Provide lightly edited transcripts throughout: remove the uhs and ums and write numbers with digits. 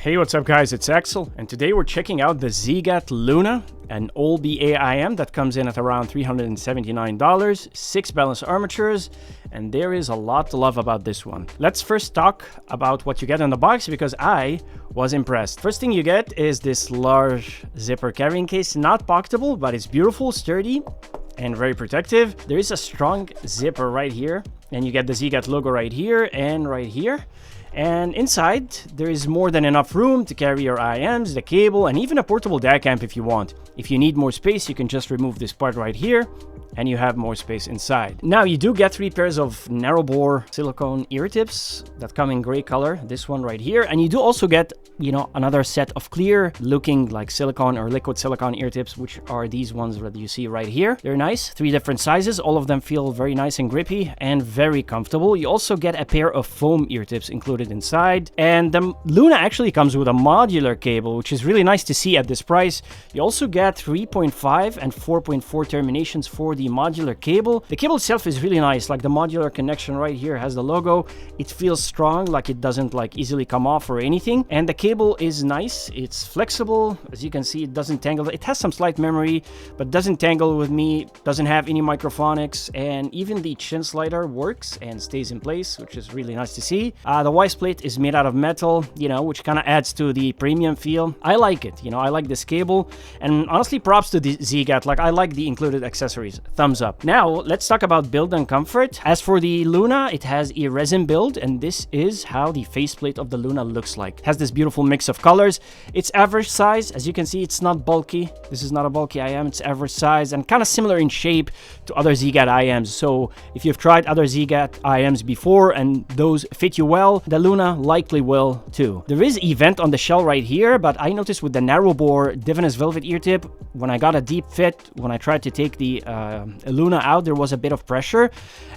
Hey, what's up guys, it's Axel, and today we're checking out the ZiiGaat Luna, an all-BA IEM that comes in at around $379, 6 balanced armatures, and there is a lot to love about this one. Let's first talk about what you get in the box, because I was impressed. First thing you get is this large zipper carrying case, not pocketable, but it's beautiful, sturdy, and very protective. There is a strong zipper right here, and you get the ZiiGaat logo right here and right here. And inside, there is more than enough room to carry your IEMs, the cable, and even a portable DAC amp if you want. If you need more space, you can just remove this part right here, and you have more space inside. Now, you do get 3 pairs of narrow bore silicone ear tips that come in gray color, this one right here. And you do also get, another set of clear looking like silicone or liquid silicone ear tips, which are these ones that you see right here. They're nice, 3 different sizes. All of them feel very nice and grippy and very comfortable. You also get a pair of foam ear tips included inside. And the Luna actually comes with a modular cable, which is really nice to see at this price. You also get 3.5 and 4.4 terminations for the modular cable. The cable itself is really nice, like the modular connection right here has the logo. It feels strong, like it doesn't easily come off or anything. And the cable is nice, it's flexible. As you can see, it doesn't tangle. It has some slight memory, but doesn't tangle with me, doesn't have any microphonics, and even the chin slider works and stays in place, which is really nice to see. The wise plate is made out of metal, which kind of adds to the premium feel. I like it, I like this cable, and honestly, props to the ZiiGaat. I like the included accessories. Thumbs up. Now, let's talk about build and comfort. As for the Luna, it has a resin build, and this is how the faceplate of the Luna looks like. It has this beautiful mix of colors. It's average size. As you can see, it's not bulky. This is not a bulky IEM. It's average size and kind of similar in shape to other ZiiGaat IEMs. So if you've tried other ZiiGaat IEMs before and those fit you well, the Luna likely will too. There is a vent on the shell right here, but I noticed with the narrow bore divinous velvet ear tip, when I got a deep fit, when I tried to take the Luna out, there was a bit of pressure,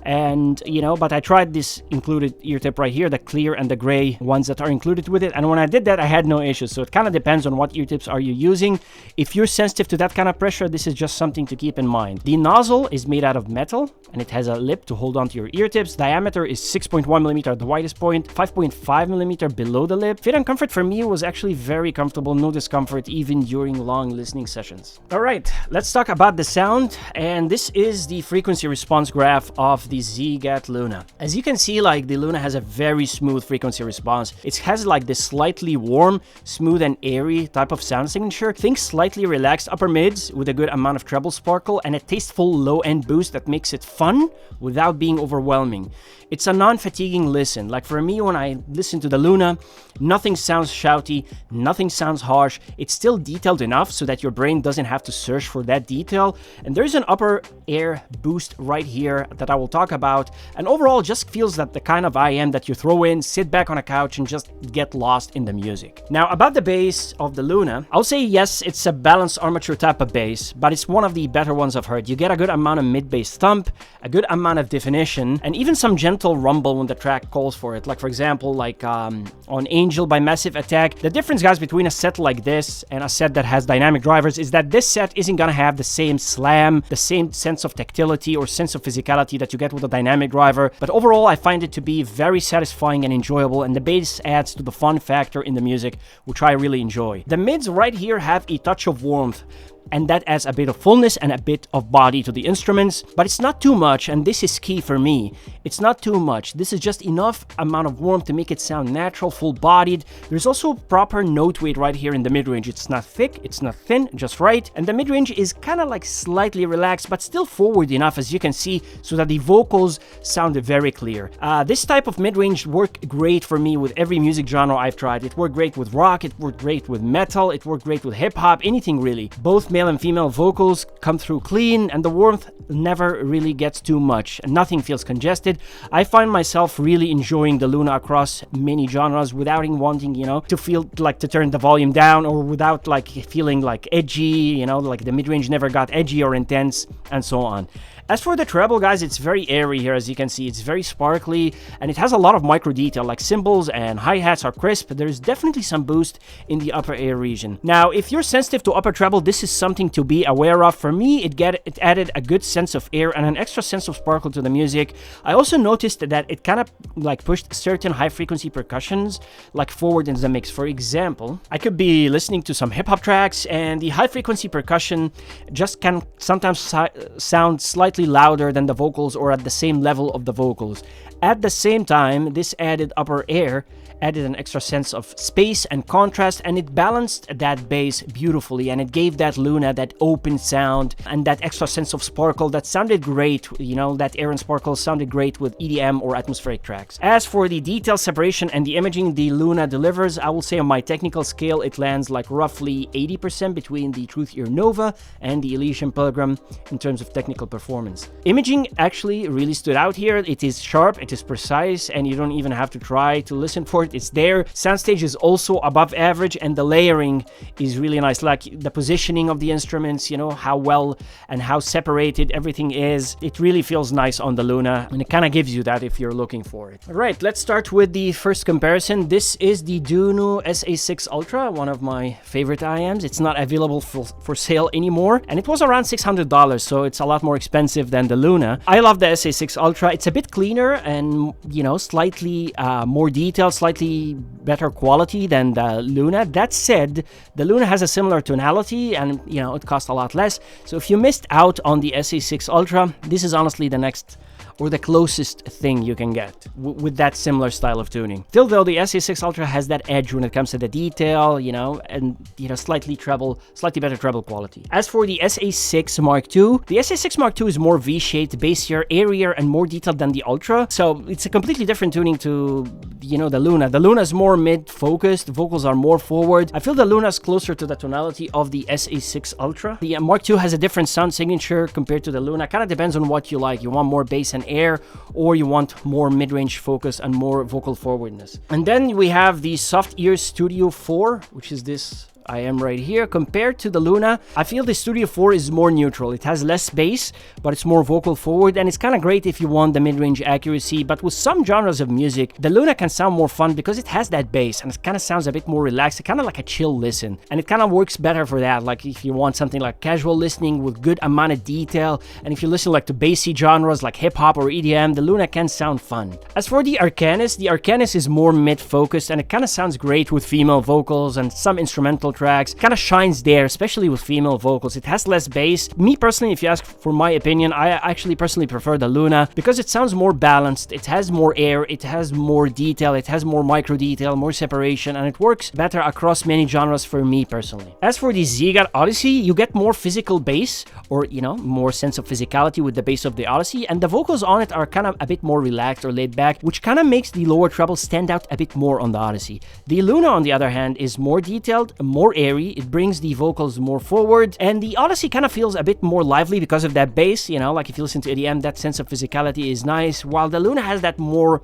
and but I tried this included ear tip right here, the clear and the gray ones that are included with it, and when I did that, I had no issues. So it kind of depends on what ear tips are you using. If you're sensitive to that kind of pressure, this is just something to keep in mind. The nozzle is made out of metal, and it has a lip to hold onto your ear tips. Diameter is 6.1 millimeter at the widest point, 5.5 millimeter below the lip. Fit and comfort for me was actually very comfortable, no discomfort even during long listening sessions. All right, let's talk about the sound, and this is the frequency response graph of the ZiiGaat Luna. As you can see, the Luna has a very smooth frequency response. It has this slightly warm, smooth and airy type of sound signature. Think slightly relaxed upper mids with a good amount of treble sparkle and a tasteful low end boost that makes it fun without being overwhelming. It's a non-fatiguing listen. For me, when I listen to the Luna, nothing sounds shouty, nothing sounds harsh. It's still detailed enough so that your brain doesn't have to search for that detail. And there's an upper air boost right here that I will talk about. And overall, just feels that the kind of IEM that you throw in, sit back on a couch and just get lost in the music. Now, about the bass of the Luna, I'll say yes, it's a balanced armature type of bass, but it's one of the better ones I've heard. You get a good amount of mid-bass thump, a good amount of definition, and even some gentle rumble when the track calls for it. For example, on Angel by Massive Attack. The difference, guys, between a set like this and a set that has dynamic drivers is that this set isn't gonna have the same slam, the same sense of tactility or sense of physicality that you get with a dynamic driver. But overall, I find it to be very satisfying and enjoyable, and the bass adds to the fun factor in the music, which I really enjoy. The mids right here have a touch of warmth, and that adds a bit of fullness and a bit of body to the instruments, but it's not too much, and this is key for me. It's not too much. This is just enough amount of warmth to make it sound natural, full-bodied. There's also proper note weight right here in the mid-range. It's not thick, it's not thin, just right, and the mid-range is kind of slightly relaxed, but still forward enough, as you can see, so that the vocals sound very clear. This type of mid-range worked great for me with every music genre I've tried. It worked great with rock, it worked great with metal, it worked great with hip-hop, anything really. Both male and female vocals come through clean, and the warmth never really gets too much, and nothing feels congested. I find myself really enjoying the Luna across many genres without wanting, to feel to turn the volume down, or without feeling edgy, the mid-range never got edgy or intense, and so on. As for the treble, guys, it's very airy here, as you can see. It's very sparkly, and it has a lot of micro detail, like cymbals and hi-hats are crisp. There's definitely some boost in the upper air region. Now, if you're sensitive to upper treble, this is something to be aware of. For me, it added a good sense of air and an extra sense of sparkle to the music. I also noticed that it kind of like pushed certain high-frequency percussions like forward in the mix. For example, I could be listening to some hip-hop tracks, and the high-frequency percussion just can sometimes sound slightly louder than the vocals or at the same level of the vocals. At the same time, this added upper air added an extra sense of space and contrast, and it balanced that bass beautifully, and it gave that Luna that open sound and that extra sense of sparkle that sounded great. You know, that air and sparkle sounded great with EDM or atmospheric tracks. As for the detail separation and the imaging the Luna delivers, I will say on my technical scale it lands like roughly 80% between the Truth Ear Nova and the Elysian Pilgrim in terms of technical performance. Imaging actually really stood out here. It is sharp, it is precise, and you don't even have to try to listen for it. It's there. Soundstage is also above average, and the layering is really nice. Like the positioning of the instruments, you know, how well and how separated everything is. It really feels nice on the Luna, and it kind of gives you that if you're looking for it. All right, let's start with the first comparison. This is the DUNU SA6 Ultra, one of my favorite IEMs. It's not available for sale anymore, and it was around $600, so it's a lot more expensive than the Luna. I love the SA6 Ultra. It's a bit cleaner and, you know, slightly more detailed, slightly better quality than the Luna. That said, the Luna has a similar tonality, and, you know, it costs a lot less. So if you missed out on the SA6 Ultra, this is honestly the next or the closest thing you can get with that similar style of tuning. Still though, the SA6 Ultra has that edge when it comes to the detail, you know, and, you know, slightly better treble quality. As for the SA6 Mark II, the SA6 Mark II is more V-shaped, bassier, airier, and more detailed than the Ultra. So it's a completely different tuning to, you know, the Luna. The Luna is more mid-focused, vocals are more forward. I feel the Luna is closer to the tonality of the SA6 Ultra. The Mark II has a different sound signature compared to the Luna. Kind of depends on what you like. You want more bass and air, or you want more mid-range focus and more vocal forwardness. And then we have the Softears Studio 4, which is this IEM right here. Compared to the Luna, I feel the Studio 4 is more neutral. It has less bass, but it's more vocal forward, and it's kind of great if you want the mid-range accuracy. But with some genres of music, the Luna can sound more fun because it has that bass, and it kind of sounds a bit more relaxed. It's kind of like a chill listen, and it kind of works better for that. Like if you want something like casual listening with good amount of detail, and if you listen like to bassy genres like hip-hop or EDM, the Luna can sound fun. As for the Arcanis is more mid-focused, and it kind of sounds great with female vocals and some instrumental tracks. Kind of shines there, especially with female vocals. It has less bass. Me personally, if you ask for my opinion, I actually personally prefer the Luna because it sounds more balanced, it has more air, it has more detail, it has more micro detail, more separation, and it works better across many genres for me personally. As for the ZiiGaat Odyssey, you get more physical bass, or, you know, more sense of physicality with the bass of the Odyssey, and the vocals on it are kind of a bit more relaxed or laid back, which kind of makes the lower treble stand out a bit more on the Odyssey. The Luna, on the other hand, is more detailed, more airy. It brings the vocals more forward, and the Odyssey kind of feels a bit more lively because of that bass. You know, like if you listen to EDM, that sense of physicality is nice, while the Luna has that more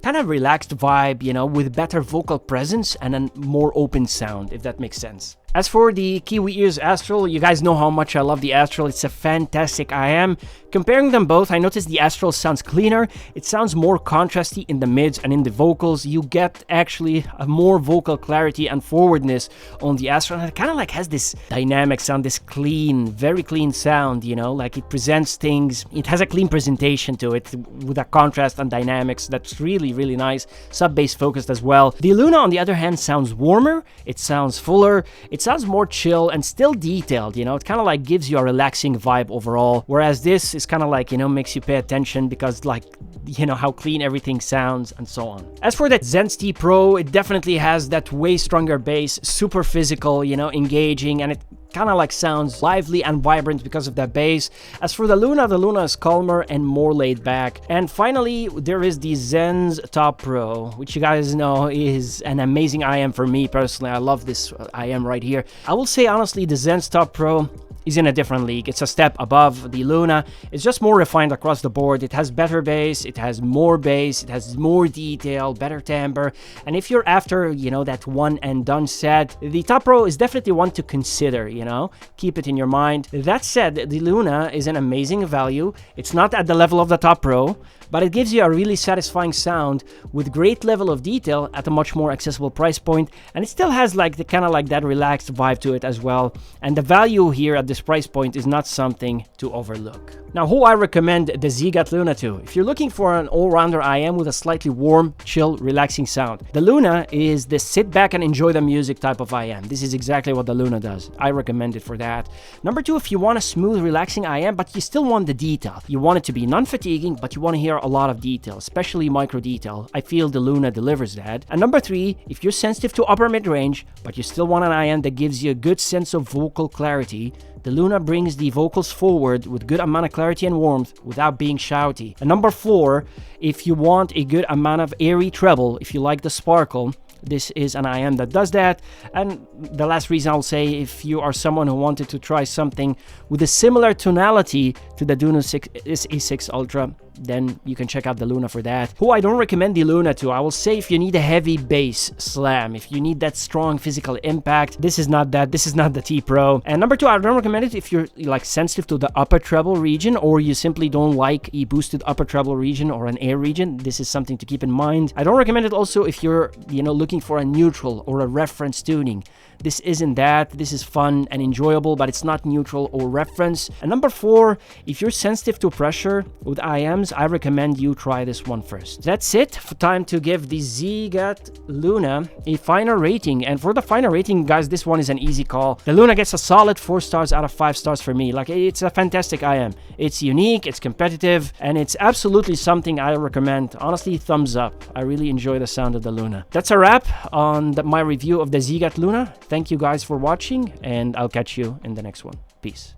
kind of relaxed vibe, you know, with better vocal presence and a more open sound, if that makes sense. As for the Kiwi Ears Astral, you guys know how much I love the Astral. It's a fantastic IEM. Comparing them both, I noticed the Astral sounds cleaner. It sounds more contrasty in the mids and in the vocals. You get actually a more vocal clarity and forwardness on the Astral. And it kind of like has this dynamic sound, this clean, very clean sound, you know, like it presents things. It has a clean presentation to it with a contrast and dynamics that's really, really nice. Sub-bass focused as well. The Luna, on the other hand, sounds warmer. It sounds fuller. It sounds more chill and still detailed, you know. It kind of like gives you a relaxing vibe overall, whereas this is kind of like, you know, makes you pay attention because, like, you know, how clean everything sounds and so on. As for that Xenns T Pro, it definitely has that way stronger bass, super physical, you know, engaging, and it kind of like sounds lively and vibrant because of that bass. As for the Luna is calmer and more laid back. And finally, there is the Xenns Top Pro, which you guys know is an amazing IEM for me personally. I love this IEM right here. I will say honestly, the Xenns Top Pro is in a different league. It's a step above the Luna. It's just more refined across the board. It has better bass, it has more bass, it has more detail, better timbre. And if you're after, you know, that one and done set, the Top Pro is definitely one to consider, you know, keep it in your mind. That said, the Luna is an amazing value. It's not at the level of the Top Pro, but it gives you a really satisfying sound with great level of detail at a much more accessible price point, and it still has like the kind of like that relaxed vibe to it as well. And the value here at this price point is not something to overlook. Now, who I recommend the ZiiGaat Luna to? If you're looking for an all-rounder IEM with a slightly warm, chill, relaxing sound, the Luna is the sit back and enjoy the music type of IEM. This is exactly what the Luna does. I recommend it for that. Number two, if you want a smooth, relaxing IEM, but you still want the detail. You want it to be non-fatiguing, but you want to hear a lot of detail, especially micro detail. I feel the Luna delivers that. And number three, if you're sensitive to upper mid-range, but you still want an IEM that gives you a good sense of vocal clarity, the Luna brings the vocals forward with good amount of clarity and warmth without being shouty. And number four, if you want a good amount of airy treble, if you like the sparkle, this is an IEM that does that. And the last reason I'll say, if you are someone who wanted to try something with a similar tonality to the DUNU SA6 Ultra, then you can check out the Luna for that. Who I don't recommend the Luna to, I will say if you need a heavy bass slam, if you need that strong physical impact, this is not that. This is not the T Pro. And number two, I don't recommend it if you're like sensitive to the upper treble region, or you simply don't like a boosted upper treble region or an air region. This is something to keep in mind. I don't recommend it also if you're, you know, looking for a neutral or a reference tuning. This isn't that. This is fun and enjoyable, but it's not neutral or reference. And number four, if you're sensitive to pressure with IEMs, I recommend you try this one first. That's it for time to give the ZiiGaat Luna a final rating. And for the final rating, guys, this one is an easy call. The Luna gets a solid 4 stars out of 5 stars for me. Like, it's a fantastic IEM. It's unique, it's competitive, and it's absolutely something I recommend. Honestly, thumbs up. I really enjoy the sound of the Luna. That's a wrap on my review of the ZiiGaat Luna. Thank you guys for watching, and I'll catch you in the next one. Peace.